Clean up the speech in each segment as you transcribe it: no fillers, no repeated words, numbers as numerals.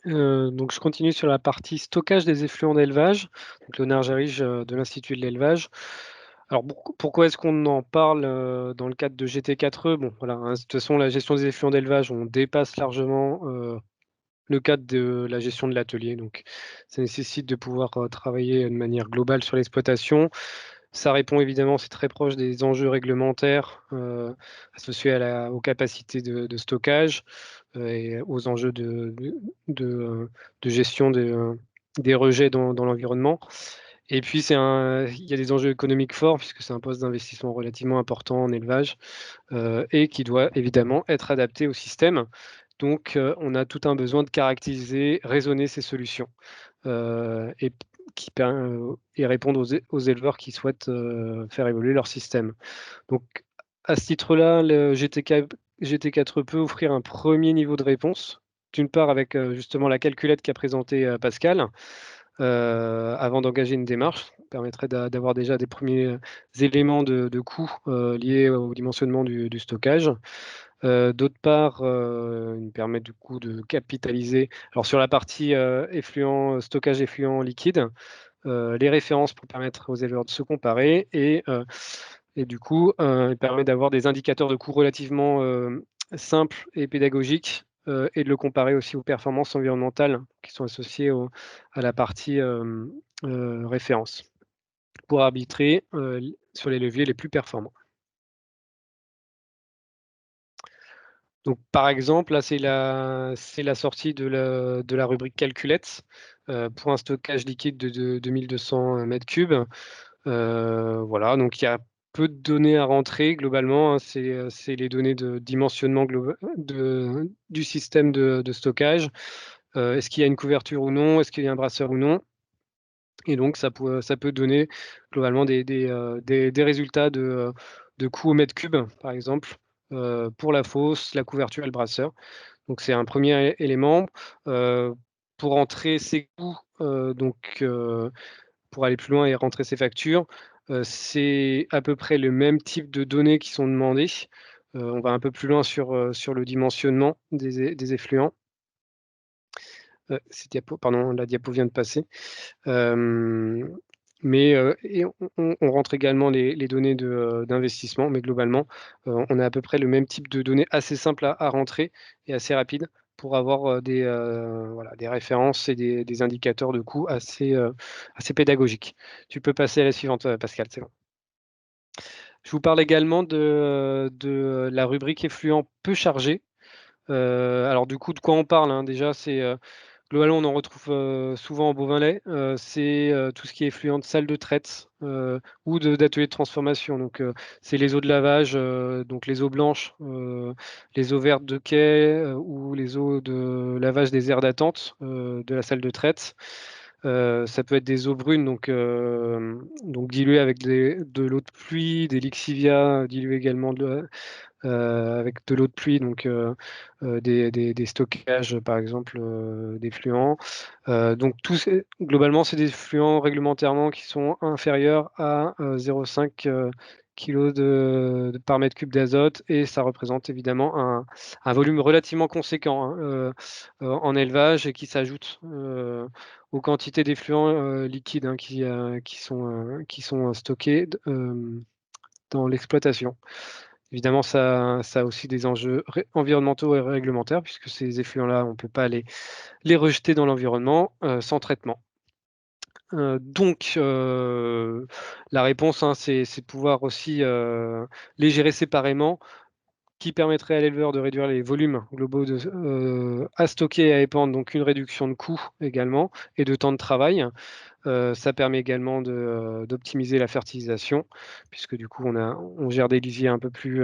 Donc je continue sur la partie stockage des effluents d'élevage, donc Léonard Jarige, de l'Institut de l'élevage. Alors pourquoi est-ce qu'on en parle, dans le cadre de GT4E? Bon voilà, hein, de toute façon la gestion des effluents d'élevage, on dépasse largement, le cadre de la gestion de l'atelier, donc ça nécessite de pouvoir, travailler de manière globale sur l'exploitation. Ça répond évidemment, c'est très proche des enjeux réglementaires, associés aux capacités de stockage, et aux enjeux de gestion des rejets dans l'environnement. Et puis il y a des enjeux économiques forts puisque c'est un poste d'investissement relativement important en élevage, et qui doit évidemment être adapté au système. Donc, on a tout un besoin de caractériser, raisonner ces solutions, et répondre aux éleveurs qui souhaitent, faire évoluer leur système. Donc à ce titre-là, le GT4 peut offrir un premier niveau de réponse. D'une part avec, justement la calculette qu'a présentée, Pascal, avant d'engager une démarche. Ça permettrait d'avoir déjà des premiers éléments de coût, liés au dimensionnement du stockage. D'autre part, il me permet du coup de capitaliser alors sur la partie, stockage effluent liquide, les références pour permettre aux éleveurs de se comparer et du coup, il permet d'avoir des indicateurs de coûts relativement, simples et pédagogiques, et de le comparer aussi aux performances environnementales qui sont associées à la partie, référence pour arbitrer, sur les leviers les plus performants. Donc par exemple, là, c'est la sortie de la rubrique calculette, pour un stockage liquide de 2 200 m3. Voilà, donc il y a peu de données à rentrer globalement, hein. C'est les données de dimensionnement du système de stockage. Est-ce qu'il y a une couverture ou non? Est-ce qu'il y a un brasseur ou non? Et donc ça peut donner globalement des résultats de coût au mètre cube, par exemple, pour la fosse, la couverture et le brasseur. Donc c'est un premier élément. Heu, pour rentrer ces coûts, pour aller plus loin et rentrer ces factures, c'est à peu près le même type de données qui sont demandées. On va un peu plus loin sur le dimensionnement des effluents. Cette diapo pardon, la diapo vient de passer. Hem, et on rentre également les données d'investissement, mais globalement, on a à peu près le même type de données assez simples à rentrer et assez rapides pour avoir, voilà, des références et des indicateurs de coût assez pédagogiques. Tu peux passer à la suivante, Pascal, c'est bon. Je vous parle également de la rubrique effluent peu chargé. Alors du coup, de quoi on parle, hein? Déjà, globalement, on en retrouve, souvent en bovin lait. C'est, tout ce qui est effluent de salle de traite, ou d'ateliers de transformation. Donc, c'est les eaux de lavage, donc les eaux blanches, les eaux vertes de quai, ou les eaux de lavage des aires d'attente, de la salle de traite. Ça peut être des eaux brunes, donc diluées avec de l'eau de pluie, des lixiviats dilués également avec de l'eau de pluie, des stockages, par exemple, d'effluents. Donc globalement, c'est des effluents réglementairement qui sont inférieurs à 0,5 kg par mètre cube d'azote et ça représente évidemment un volume relativement conséquent, hein, en élevage et qui s'ajoute, aux quantités d'effluents, liquides, hein, qui sont stockés dans l'exploitation. Évidemment, ça a aussi des enjeux environnementaux et réglementaires puisque ces effluents-là, on ne peut pas les rejeter dans l'environnement, sans traitement. La réponse, hein, c'est de pouvoir aussi, les gérer séparément, qui permettrait à l'éleveur de réduire les volumes globaux à stocker et à épandre, donc une réduction de coûts également et de temps de travail. Ça permet également d'optimiser la fertilisation puisque du coup on gère des lisiers un peu plus,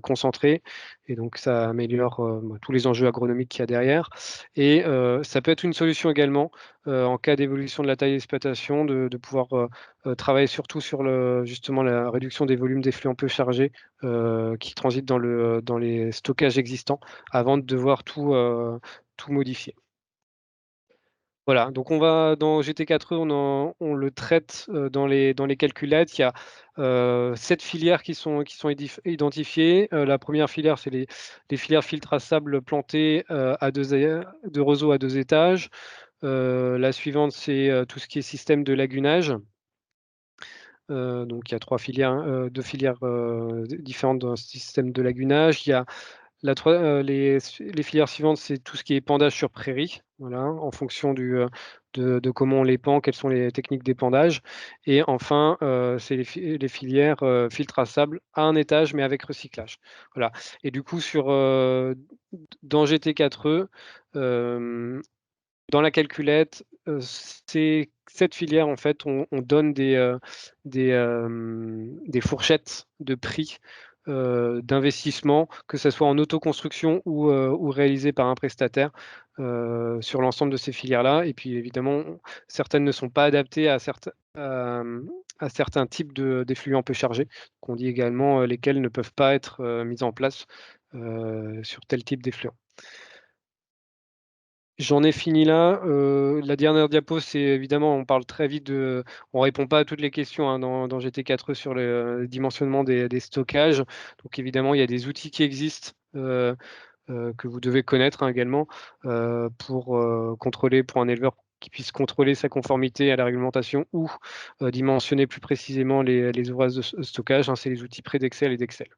concentrés et donc ça améliore, tous les enjeux agronomiques qu'il y a derrière et ça peut être une solution également, en cas d'évolution de la taille d'exploitation de pouvoir, travailler surtout sur justement la réduction des volumes d'effluents peu chargés, qui transitent dans les stockages existants avant de devoir tout modifier. Voilà, donc on va dans GT4E, on le traite, dans les calculettes. Il y a, 7 filières qui sont identifiées. La première filière, c'est les filières filtres à sable plantées, à 2 de roseaux à 2 étages. La suivante, c'est, tout ce qui est système de lagunage. Donc il y a 3 filières, 2 filières, différentes dans ce système de lagunage. Il y a les filières suivantes, c'est tout ce qui est épandage sur prairie, voilà, en fonction de comment on les pend, quelles sont les techniques d'épandage. Et enfin, c'est les filières, filtre à sable à un étage, mais avec recyclage. Voilà. Et du coup dans GT4E, dans la calculette, c'est cette filière, en fait, on donne des fourchettes de prix, d'investissement, que ça soit en autoconstruction ou réalisé par un prestataire, sur l'ensemble de ces filières-là. Et puis évidemment, certaines ne sont pas adaptées à certains types d'effluents peu chargés. On dit également, lesquels ne peuvent pas être, mis en place, sur tel type d'effluent. J'en ai fini là, la dernière diapo, c'est évidemment, on parle très vite on répond pas à toutes les questions, hein, dans GT4E sur le dimensionnement des stockages. Donc évidemment, il y a des outils qui existent, que vous devez connaître, hein, également, pour un éleveur qui puisse contrôler sa conformité à la réglementation ou, dimensionner plus précisément les ouvrages de stockage, hein, c'est les outils près d'Excel et d'Excel.